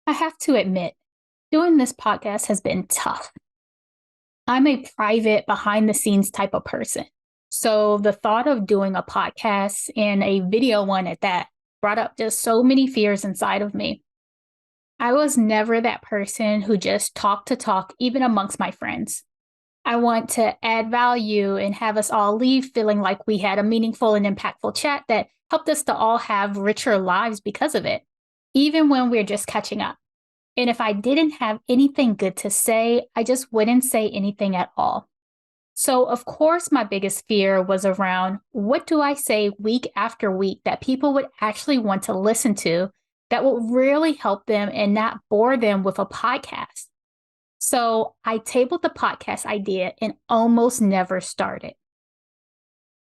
I have to admit, doing this podcast has been tough. I'm a private, behind the scenes type of person. So the thought of doing a podcast and a video one at that brought up just so many fears inside of me. I was never that person who just talked to talk, even amongst my friends. I want to add value and have us all leave feeling like we had a meaningful and impactful chat that helped us to all have richer lives because of it, even when we're just catching up. And if I didn't have anything good to say, I just wouldn't say anything at all. So, of course, my biggest fear was around what do I say week after week that people would actually want to listen to that would really help them and not bore them with a podcast. So, I tabled the podcast idea and almost never started.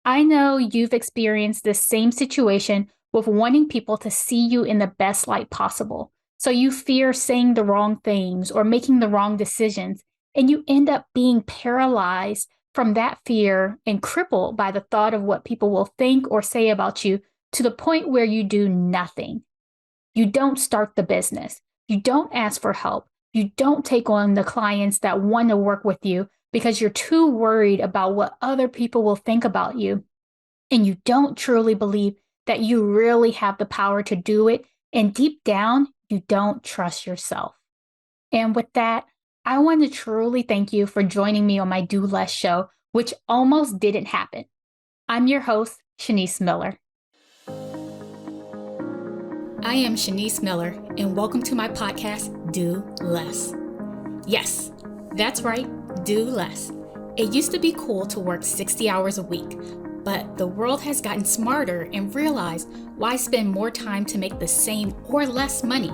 I know you've experienced this same situation with wanting people to see you in the best light possible. So you fear saying the wrong things or making the wrong decisions, and you end up being paralyzed from that fear and crippled by the thought of what people will think or say about you to the point where you do nothing. You don't start the business. You don't ask for help. You don't take on the clients that want to work with you because you're too worried about what other people will think about you. And you don't truly believe that you really have the power to do it. And deep down, you don't trust yourself. And with that, I want to truly thank you for joining me on my Do Less show, which almost didn't happen. I'm your host, Shanice Miller. I am Shanice Miller, and welcome to my podcast, Do Less. Yes, that's right, do less. It used to be cool to work 60 hours a week, but the world has gotten smarter and realized why spend more time to make the same or less money.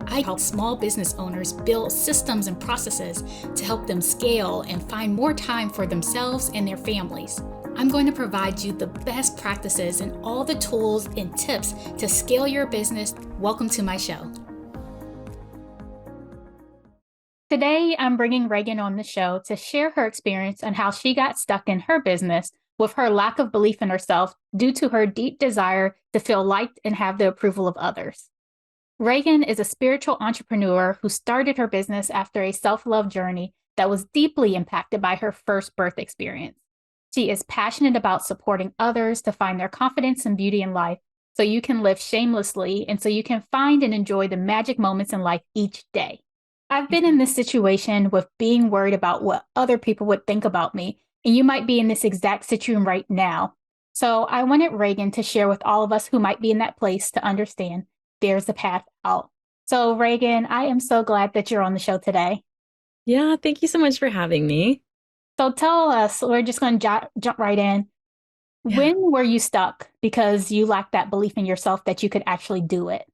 I help small business owners build systems and processes to help them scale and find more time for themselves and their families. I'm going to provide you the best practices and all the tools and tips to scale your business. Welcome to my show. Today, I'm bringing Reagan on the show to share her experience on how she got stuck in her business with her lack of belief in herself due to her deep desire to feel liked and have the approval of others. Reagan is a spiritual entrepreneur who started her business after a self-love journey that was deeply impacted by her first birth experience. She is passionate about supporting others to find their confidence and beauty in life so you can live shamelessly and so you can find and enjoy the magic moments in life each day. I've been in this situation with being worried about what other people would think about me, and you might be in this exact situation right now. So I wanted Reagan to share with all of us who might be in that place to understand there's a path out. So Reagan, I am so glad that you're on the show today. Yeah, thank you so much for having me. So tell us, we're just going to jump right in. Yeah. When were you stuck because you lacked that belief in yourself that you could actually do it?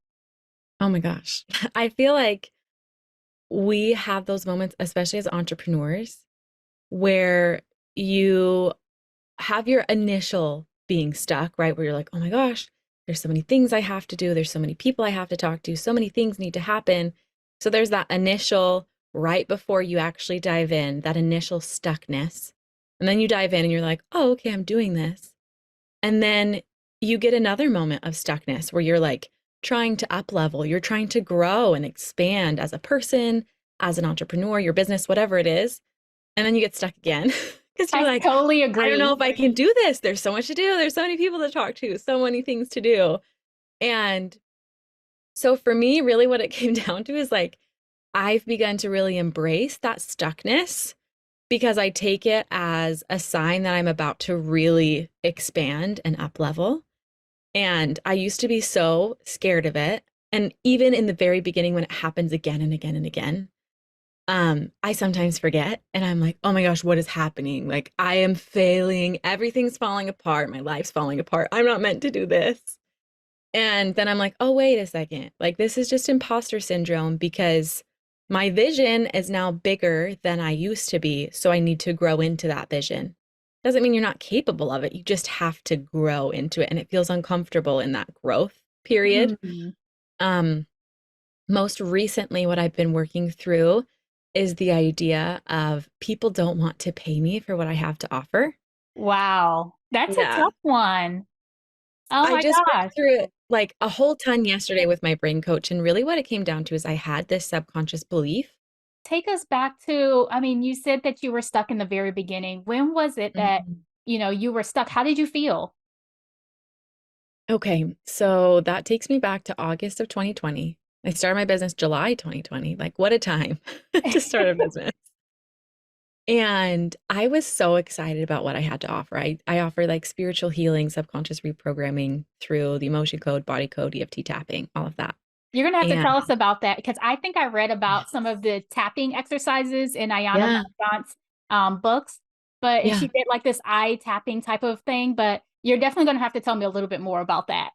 Oh my gosh. I feel like we have those moments, especially as entrepreneurs, where you have your initial being stuck, right? Where you're like, oh my gosh, there's so many things I have to do. There's so many people I have to talk to. So many things need to happen. So there's that initial, right before you actually dive in, that initial stuckness. And then you dive in and you're like, oh, okay, I'm doing this. And then you get another moment of stuckness where you're like trying to up level, you're trying to grow and expand as a person, as an entrepreneur, your business, whatever it is. And then you get stuck again because you're I like, totally I don't know agree. if I can do this. There's so much to do. There's so many people to talk to, so many things to do. And so for me, really what it came down to is like, I've begun to really embrace that stuckness because I take it as a sign that I'm about to really expand and up level. And I used to be so scared of it. And even in the very beginning, when it happens again and again and again, I sometimes forget and I'm like, oh my gosh, what is happening? Like I am failing. Everything's falling apart. My life's falling apart. I'm not meant to do this. And then I'm like, oh, wait a second. Like this is just imposter syndrome because my vision is now bigger than I used to be. So I need to grow into that vision. Doesn't mean you're not capable of it. You just have to grow into it. And it feels uncomfortable in that growth period. Mhm. Um, Most recently, what I've been working through is the idea of people don't want to pay me for what I have to offer. Wow, that's a Yeah. tough one. Oh I my just worked gosh. through it. like a whole ton yesterday with my brain coach. And really what it came down to is I had this subconscious belief. Take us back to, I mean, you said that you were stuck in the very beginning. When was it that, Mhm. you were stuck? How did you feel? Okay, so that takes me back to August of 2020. I started my business July 2020. Like, what a time to start a business. And I was so excited about what I had to offer. I offer like spiritual healing, subconscious reprogramming through the emotion code, body code, EFT tapping, all of that. You're gonna have to And tell us about that because I think I read about some yes, of the tapping exercises in Ayana yeah, Mont's books, but and yeah, she did like this eye tapping type of thing. But you're definitely gonna have to tell me a little bit more about that.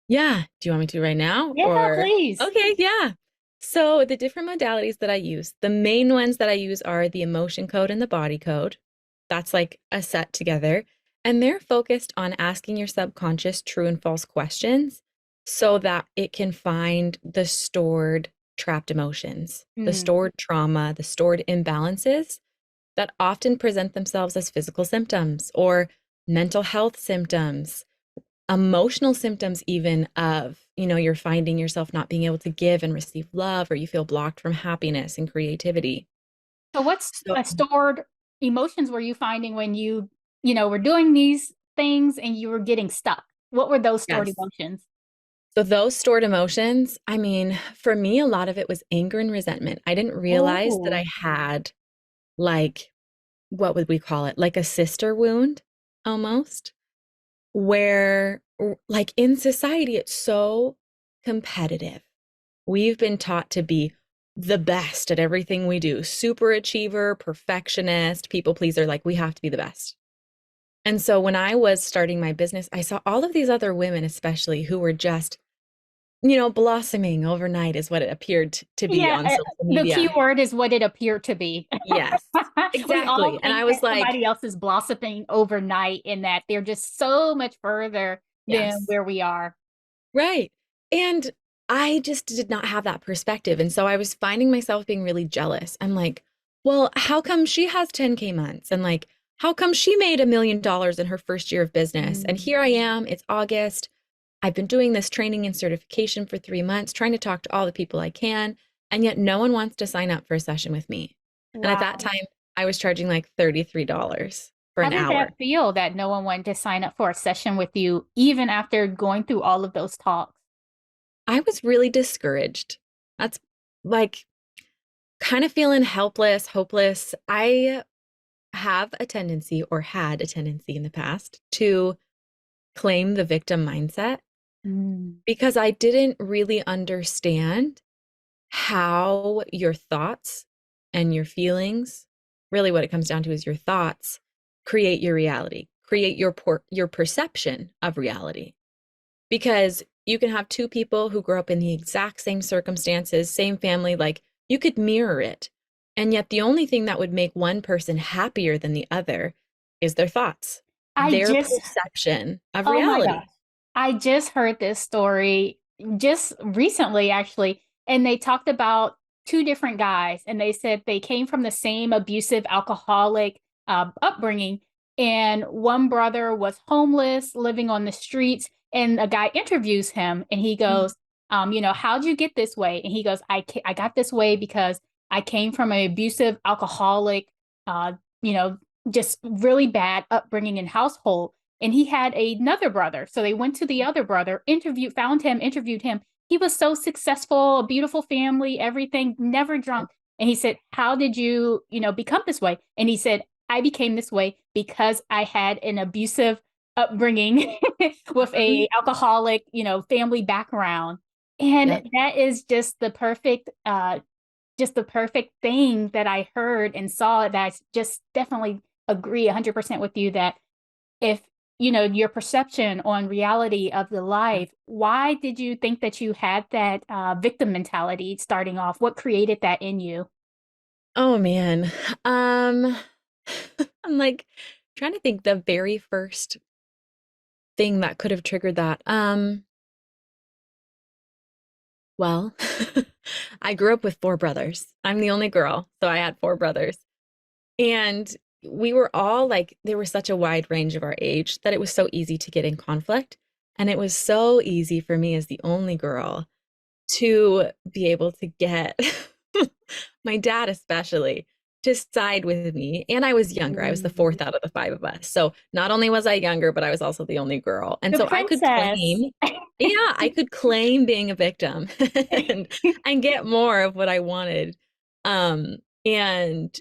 yeah. Do you want me to right now Yeah, or? please. Okay, yeah. So the different modalities that I use, the main ones that I use are the emotion code and the body code. That's like a set together. And they're focused on asking your subconscious true and false questions so that it can find the stored trapped emotions, the Mm. stored trauma, the stored imbalances that often present themselves as physical symptoms or mental health symptoms, emotional symptoms, even of, you're finding yourself not being able to give and receive love, or you feel blocked from happiness and creativity. So what's So, stored emotions were you finding when were doing these things and you were getting stuck? What were those stored yes. emotions? So those stored emotions, I mean, for me, a lot of it was anger and resentment. I didn't realize that I Oh, had like, what would we call it? Like a sister wound almost, where like in society, it's so competitive. We've been taught to be the best at everything we do, super achiever, perfectionist, people pleaser, like we have to be the best. And so when I was starting my business, I saw all of these other women, especially who were just blossoming overnight is what it appeared to be yeah. on social The key media. word is what it appeared to be. Yes, We all exactly. And think I was that like, somebody else is blossoming overnight and that they're just so much further than yes, where we are. right. And I just did not have that perspective. And so I was finding myself being really jealous. I'm like, well, how come she has 10K months? And like, how come she made $1 million in her first year of business? And Mm. here I am, it's August. I've been doing this training and certification for 3 months, trying to talk to all the people I can. And yet no one wants to sign up for a session with me. And at that Wow. time, I was charging like $33 for How an did hour. that feel that no one wanted to sign up for a session with you, even after going through all of those talks? I was really discouraged. That's like kind of feeling helpless, hopeless. I have a tendency or had a tendency in the past to claim the victim mindset Mm. because I didn't really understand how your thoughts and your feelings, really what it comes down to is your thoughts, create your reality, create your perception of reality. Because you can have two people who grow up in the exact same circumstances, same family, like you could mirror it. And yet the only thing that would make one person happier than the other is their thoughts, I their just perception of Oh my gosh. reality. I just heard this story just recently, actually, and they talked about two different guys, and they said they came from the same abusive alcoholic upbringing. And one brother was homeless, living on the streets, and a guy interviews him, and he Mm, goes, how'd you get this way? And he goes, I got this way because I came from an abusive alcoholic, uh, you know, just really bad upbringing and household, and he had another brother. So they went to the other brother, found him, interviewed him. He was so successful, a beautiful family, everything, never drunk. And he said, "How did you, become this way?" And he said, "I became this way because I had an abusive upbringing with mhm. a alcoholic, family background." And Yep. that is just the perfect thing that I heard and saw, that I just definitely agree 100% with you that if your perception on reality of the life, why did you think that you had that victim mentality starting off? What created that in you? Oh man. Um, I'm like trying to think the very first thing that could have triggered that. Well, I grew up with four brothers. I'm the only girl, so I had four brothers. And we were all like, there was such a wide range of our age that it was so easy to get in conflict. And it was so easy for me as the only girl to be able to get my dad, especially, to side with me. And I was younger. I was the Mm. fourth out of the five of us. So not only was I younger, but I was also the only girl. And The so I could princess. claim, yeah, I could claim being a victim and and get more of what I wanted. And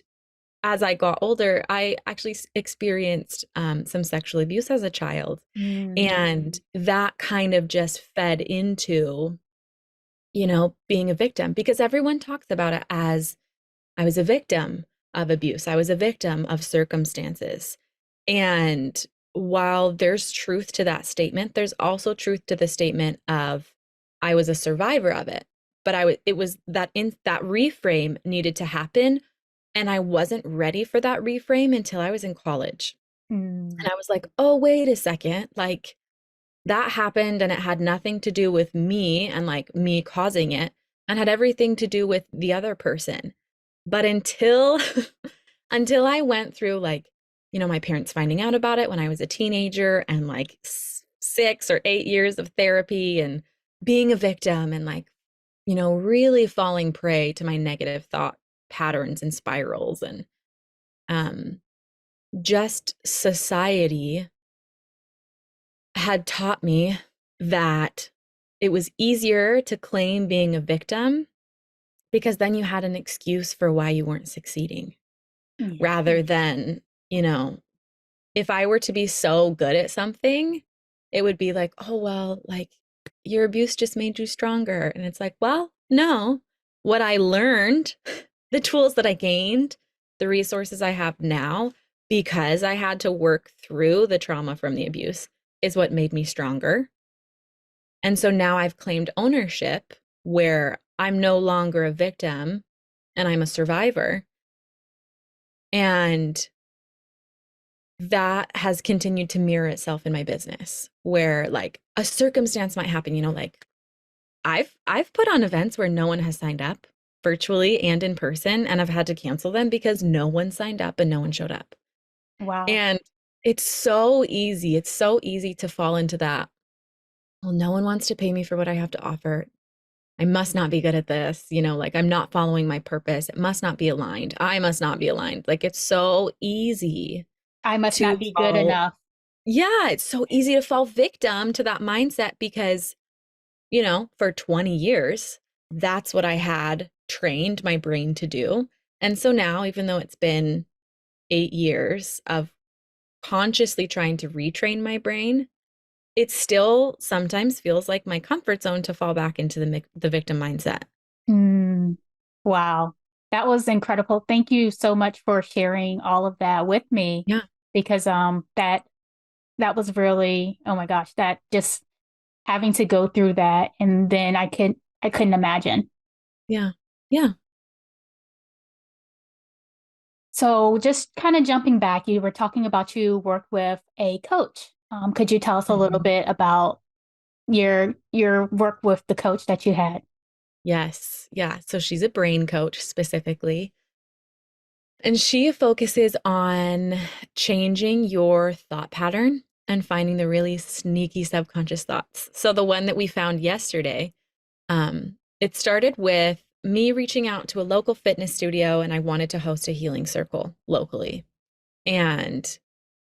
as I got older, I actually experienced some sexual abuse as a child. Mm. And that kind of just fed into, being a victim because everyone talks about it as I was a victim of abuse. I was a victim of circumstances. And while there's truth to that statement, there's also truth to the statement of I was a survivor of it. But it was that reframe needed to happen. And I wasn't ready for that reframe until I was in college. Mm. And I was like, oh, wait a second. Like, that happened and it had nothing to do with me and like me causing it and had everything to do with the other person. But until until I went through like, my parents finding out about it when I was a teenager and like 6 or 8 years of therapy and being a victim and like, really falling prey to my negative thought patterns and spirals and um just society had taught me that it was easier to claim being a victim because then you had an excuse for why you weren't succeeding Yeah. rather than, you know, if I were to be so good at something, it would be like, oh, well, like your abuse just made you stronger. And it's like, well, no, what I learned, the tools that I gained, the resources I have now, because I had to work through the trauma from the abuse is what made me stronger. And so now I've claimed ownership where I'm no longer a victim and I'm a survivor. And that has continued to mirror itself in my business where like a circumstance might happen, like I've put on events where no one has signed up virtually and in person and I've had to cancel them because no one signed up and no one showed up. Wow. And it's so easy. It's so easy to fall into that. Well, no one wants to pay me for what I have to offer. I must not be good at this, like I'm not following my purpose. It must not be aligned. I must not be aligned. Like it's so easy I must to not be good fall. enough. Yeah, it's so easy to fall victim to that mindset because, for 20 years, that's what I had trained my brain to do. And so now, even though it's been 8 years of consciously trying to retrain my brain, it still sometimes feels like my comfort zone to fall back into the victim mindset. Mm. Wow. That was incredible. Thank you so much for sharing all of that with me Yeah, because that was really, oh my gosh, that just having to go through that and then I couldn't imagine. yeah, yeah. So just kind of jumping back, you were talking about you work with a coach. Could you tell us a little Mhm. bit about your work with the coach that you had? Yes, yeah. So she's a brain coach specifically. And she focuses on changing your thought pattern and finding the really sneaky subconscious thoughts. So the one that we found yesterday, it started with me reaching out to a local fitness studio and I wanted to host a healing circle locally. And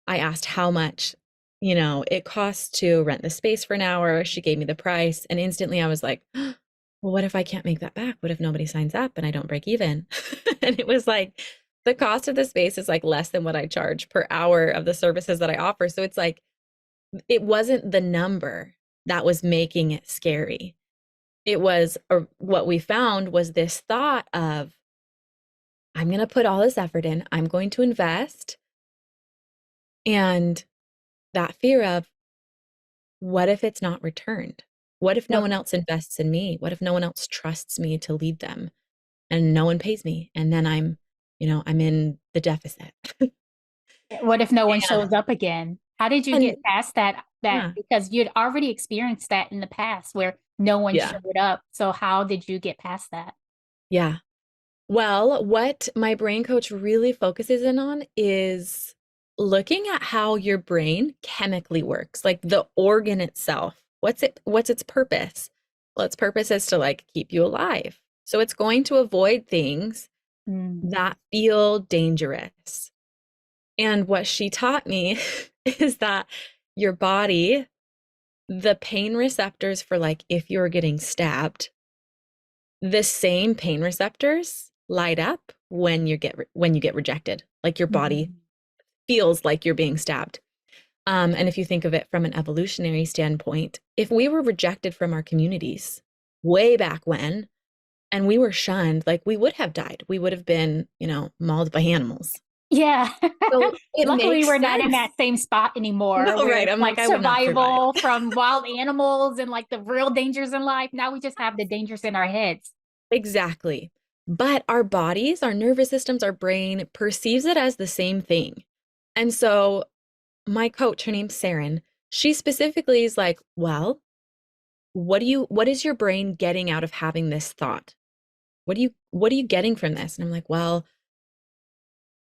I asked how much, it costs to rent the space for an hour. She gave me the price and instantly I was like, well, what if I can't make that back? What if nobody signs up and I don't break even? And it was like, the cost of the space is like less than what I charge per hour of the services that I offer. So it's like, it wasn't the number that was making it scary. It was, or what we found was this thought of, I'm going to put all this effort in, I'm going to invest. And that fear of, what if it's not returned? What if no Yep. one else invests in me? What if no one else trusts me to lead them and no one pays me? And then I'm in the deficit. What if no one Yeah. shows up again? How did you And get past that yeah, because you'd already experienced that in the past where no one yeah, showed up. So how did you get past that? yeah. Well, what my brain coach really focuses in on is looking at how your brain chemically works, like the organ itself. What's its purpose? Well, its purpose is to like keep you alive. So it's going to avoid things Mm. that feel dangerous. And what she taught me is that your body, the pain receptors for like if you're getting stabbed, the same pain receptors light up when you get rejected. Like your body Mm. feels like you're being stabbed. And if you think of it from an evolutionary standpoint, if we were rejected from our communities way back when, and we were shunned, like we would have died. We would have been, mauled by animals. Yeah. So it Luckily, makes we're not in sense. that same spot anymore No, where right. it's I'm like like, I would not survive. survival from wild animals and like the real dangers in life. Now we just have the dangers in our heads. Exactly. But our bodies, our nervous systems, our brain perceives it as the same thing. And so my coach, her name's Saren, she specifically is like, well, what is your brain getting out of having this thought? What are you getting from this? And I'm like, well,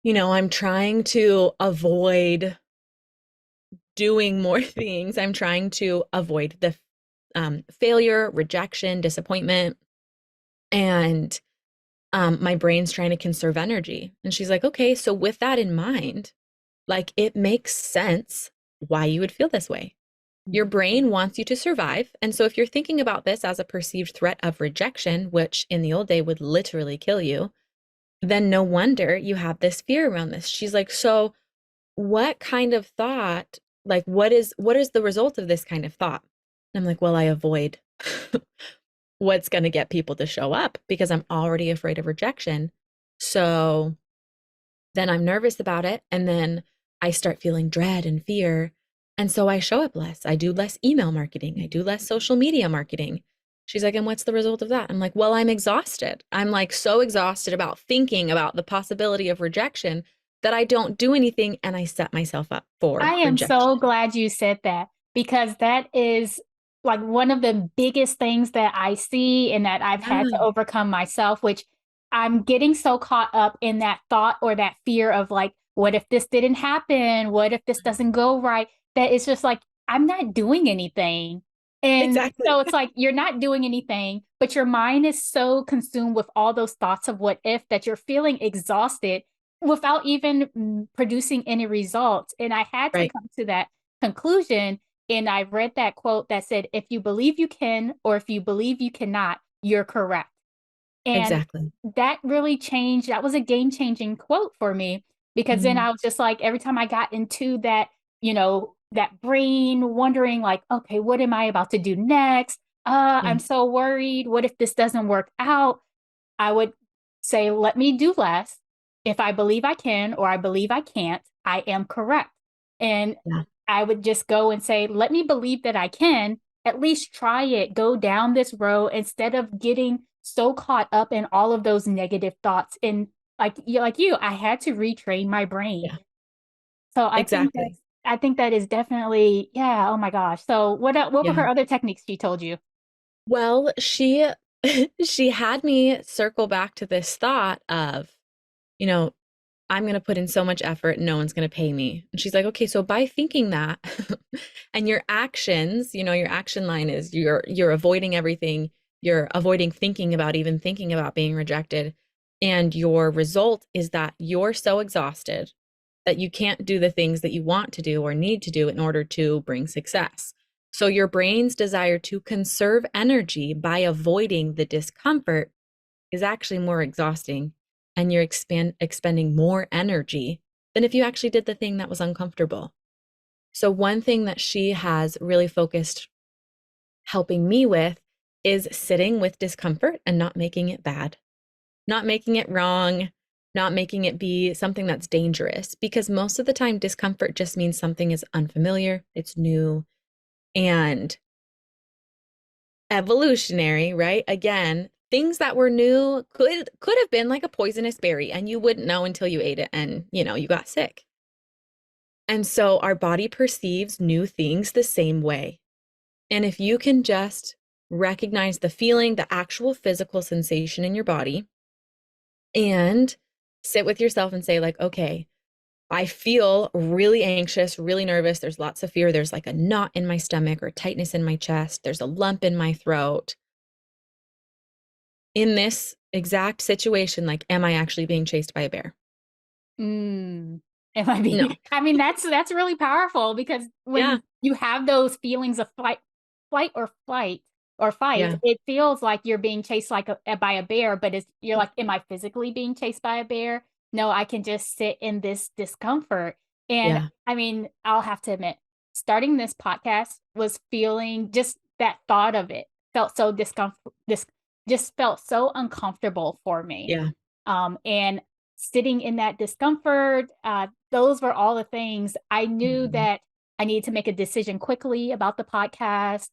I'm trying to avoid doing more things. I'm trying to avoid the failure, rejection, disappointment. And my brain's trying to conserve energy. And she's like, okay, so with that in mind, like it makes sense why you would feel this way. Your brain wants you to survive. And so if you're thinking about this as a perceived threat of rejection, which in the old day would literally kill you, then no wonder you have this fear around this. She's like, so what kind of thought, like what is the result of this kind of thought? And I'm like, well, I avoid what's going to get people to show up because I'm already afraid of rejection. So then I'm nervous about it. And then I start feeling dread and fear. And so I show up less. I do less email marketing. I do less social media marketing. She's like, and what's the result of that? I'm like, well, I'm exhausted. I'm like so exhausted about thinking about the possibility of rejection that I don't do anything and I set myself up I for am so rejection. glad you said that because that is like one of the biggest things that I see and that I've had to Yeah, overcome myself, which I'm getting so caught up in that thought or that fear of like, what if this didn't happen? What if this doesn't go right? That it's just like, I'm not doing anything. And exactly. so it's like you're not doing anything, but your mind is so consumed with all those thoughts of what if that you're feeling exhausted without even producing any results. And I had to Right. come to that conclusion. And I read that quote that said, if you believe you can, or if you believe you cannot, you're correct. And Exactly. that really changed. That was a game changing quote for me because then Mhm. I was just like, every time I got into that, that brain wondering, like, okay, what am I about to do next? Yeah. I'm so worried. What if this doesn't work out? I would say, let me do less. If I believe I can or I believe I can't, I am correct. And Yeah. I would just go and say, let me believe that I can, at least try it, go down this road instead of getting so caught up in all of those negative thoughts. And like you, I had to retrain my brain. Yeah. So Exactly. I think that is definitely, yeah, oh my gosh. So what were Yeah. her other techniques she told you? Well, she she had me circle back to this thought of, you know, I'm going to put in so much effort and no one's going to pay me. And she's like, "Okay, so by thinking that and your actions, your action line is you're avoiding everything. You're avoiding thinking about even thinking about being rejected. And your result is that you're so exhausted that you can't do the things that you want to do or need to do in order to bring success. So your brain's desire to conserve energy by avoiding the discomfort is actually more exhausting and you're expending more energy than if you actually did the thing that was uncomfortable. So one thing that she has really focused helping me with is sitting with discomfort and not making it bad, not making it wrong, not making it be something that's dangerous, because most of the time, discomfort just means something is unfamiliar, it's new, and evolutionary, right? Again, things that were new could have been like a poisonous berry and you wouldn't know until you ate it and, you got sick. And so our body perceives new things the same way. And if you can just recognize the feeling, the actual physical sensation in your body, and sit with yourself and say, like, okay, I feel really anxious, really nervous. There's lots of fear. There's like a knot in my stomach or tightness in my chest. There's a lump in my throat. In this exact situation, like, am I actually being chased by a bear? Mm. It might be. No. I mean, that's really powerful because Yeah. when you have those feelings of flight or fight, Yeah. it feels like you're being chased like by a bear, but you're like, am I physically being chased by a bear? No, I can just sit in this discomfort. And Yeah. I mean, I'll have to admit, starting this podcast was feeling just that thought of it felt so discomfort, just felt so uncomfortable for me. Yeah. And sitting in that discomfort, those were all the things I knew Mhm. that I needed to make a decision quickly about the podcast.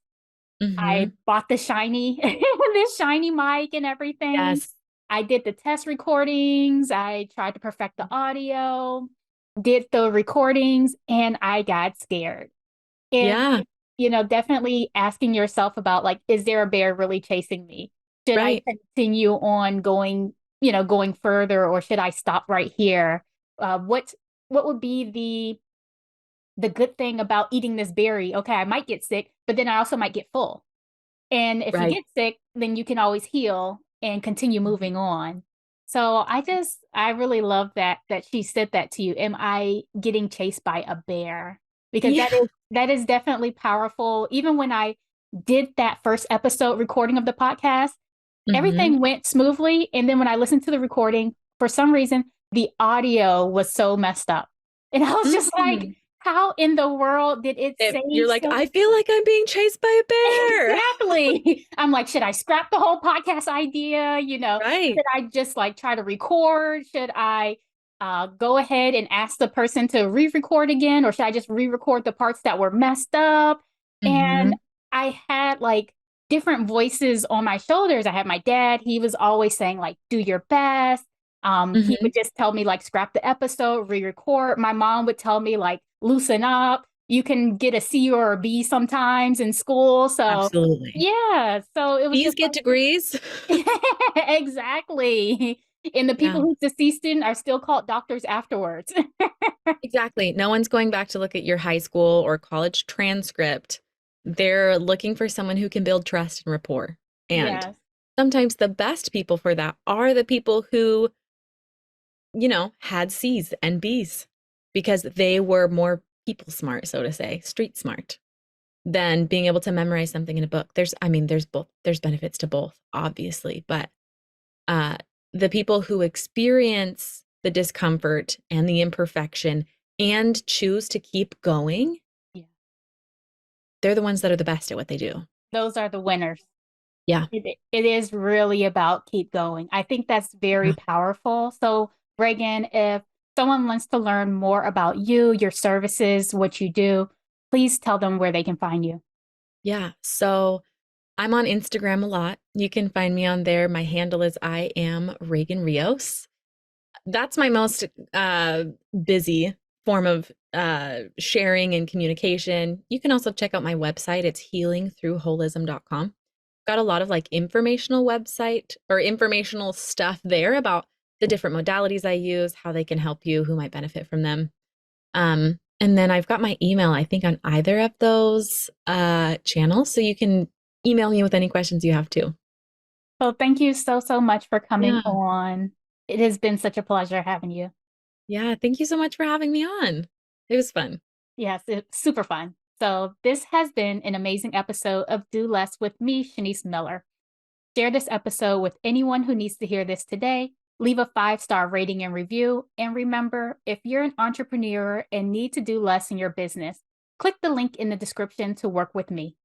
I Mhm. bought the shiny this shiny mic and everything. Yes. I did the test recordings. I tried to perfect the audio, did the recordings, and I got scared. And, Yeah. definitely asking yourself about like, is there a bear really chasing me? Should I Right. continue on going further, or should I stop right here? What would be the good thing about eating this berry? Okay, I might get sick, but then I also might get full. And if you Right. get sick, then you can always heal and continue moving on. So I really love that she said that to you. Am I getting chased by a bear? Because Yeah. that is definitely powerful. Even when I did that first episode recording of the podcast, Mhm. everything went smoothly. And then when I listened to the recording, for some reason, the audio was so messed up. And I was just like, Mm. how in the world did it say You're like, so? I feel like I'm being chased by a bear. Exactly. I'm like, should I scrap the whole podcast idea? Right. Should I just like try to record? Should I go ahead and ask the person to re-record again? Or should I just re-record the parts that were messed up? And Mhm. I had like different voices on my shoulders. I had my dad, he was always saying, like, do your best. He Mhm. would just tell me, like, scrap the episode, re-record. My mom would tell me, like, loosen up, you can get a C or a B sometimes in school. So, Absolutely. yeah. So it was Bees just get like, degrees. exactly. And the people Yeah. who's deceased in are still called doctors afterwards. Exactly. No one's going back to look at your high school or college transcript. They're looking for someone who can build trust and rapport. And Yes. sometimes the best people for that are the people who, had C's and B's because they were more people smart, so to say, street smart, than being able to memorize something in a book. There's both, there's benefits to both, obviously, but uh, the people who experience the discomfort and the imperfection and choose to keep going, Yeah. they're the ones that are the best at what they do. Those are the winners. Yeah. It is really about keep going. I think that's very Yeah. powerful. So, Reagan, if someone wants to learn more about you, your services, what you do, please tell them where they can find you. Yeah. So I'm on Instagram a lot. You can find me on there. My handle is I am Reagan Rios. That's my most busy form of sharing and communication. You can also check out my website. It's healingthroughholism.com. Got a lot of like informational website or informational stuff there about the different modalities I use, how they can help you, who might benefit from them. And then I've got my email, I think, on either of those channels. So you can email me with any questions you have too. So, thank you so, so much for coming Yeah. on. It has been such a pleasure having you. Yeah. Thank you so much for having me on. It was fun. Yes, it's super fun. So, this has been an amazing episode of Do Less with me, Shanice Miller. Share this episode with anyone who needs to hear this today. Leave a 5-star rating and review. And remember, if you're an entrepreneur and need to do less in your business, click the link in the description to work with me.